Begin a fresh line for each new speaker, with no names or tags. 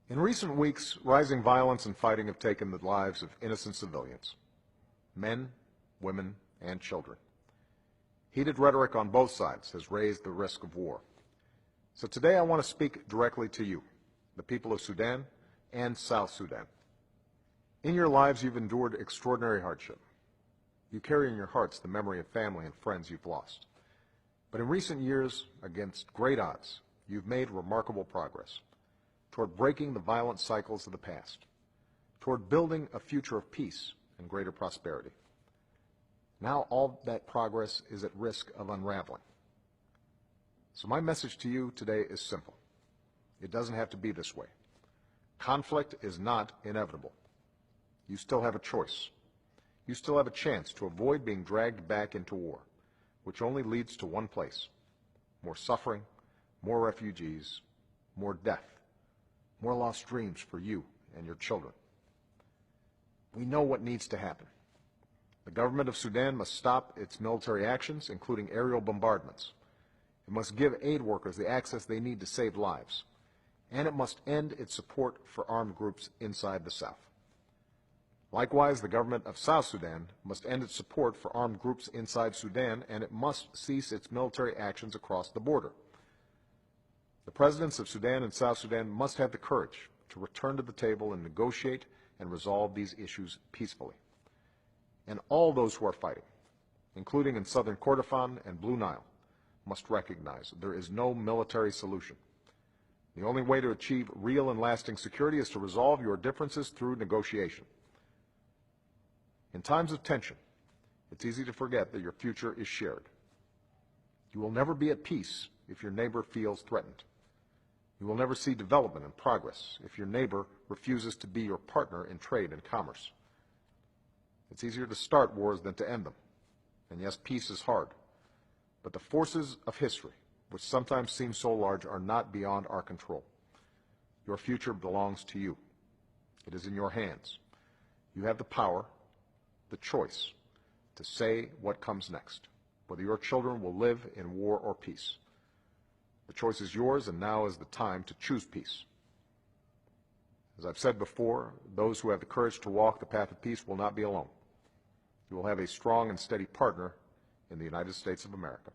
In recent weeks, rising violence and fighting have taken the lives of innocent civilians, men, women, and children. Heated rhetoric on both sides has raised the risk of war. So today I want to speak directly to you, the people of Sudan and South Sudan. In your lives, you've endured extraordinary hardship. You carry in your hearts the memory of family and friends you've lost. But in recent years, against great odds, you've made remarkable progress toward breaking the violent cycles of the past, toward building a future of peace and greater prosperity. Now all that progress is at risk of unraveling. So my message to you today is simple. It doesn't have to be this way. Conflict is not inevitable. You still have a choice. You still have a chance to avoid being dragged back into war, which only leads to one place: more suffering, more refugees, more death, more lost dreams for you and your children. We know what needs to happen. The government of Sudan must stop its military actions, including aerial bombardments. It must give aid workers the access they need to save lives. And it must end its support for armed groups inside the South. Likewise, the government of South Sudan must end its support for armed groups inside Sudan, and it must cease its military actions across the border. The presidents of Sudan and South Sudan must have the courage to return to the table and negotiate and resolve these issues peacefully. And all those who are fighting, including in southern Kordofan and Blue Nile, must recognize there is no military solution. The only way to achieve real and lasting security is to resolve your differences through negotiation. In times of tension, it's easy to forget that your future is shared. You will never be at peace if your neighbor feels threatened. You will never see development and progress if your neighbor refuses to be your partner in trade and commerce. It's easier to start wars than to end them. And yes, peace is hard. But the forces of history, which sometimes seem so large, are not beyond our control. Your future belongs to you. It is in your hands. You have the power, the choice, to say what comes next, whether your children will live in war or peace. The choice is yours, and now is the time to choose peace. As I've said before, those who have the courage to walk the path of peace will not be alone. You will have a strong and steady partner in the United States of America.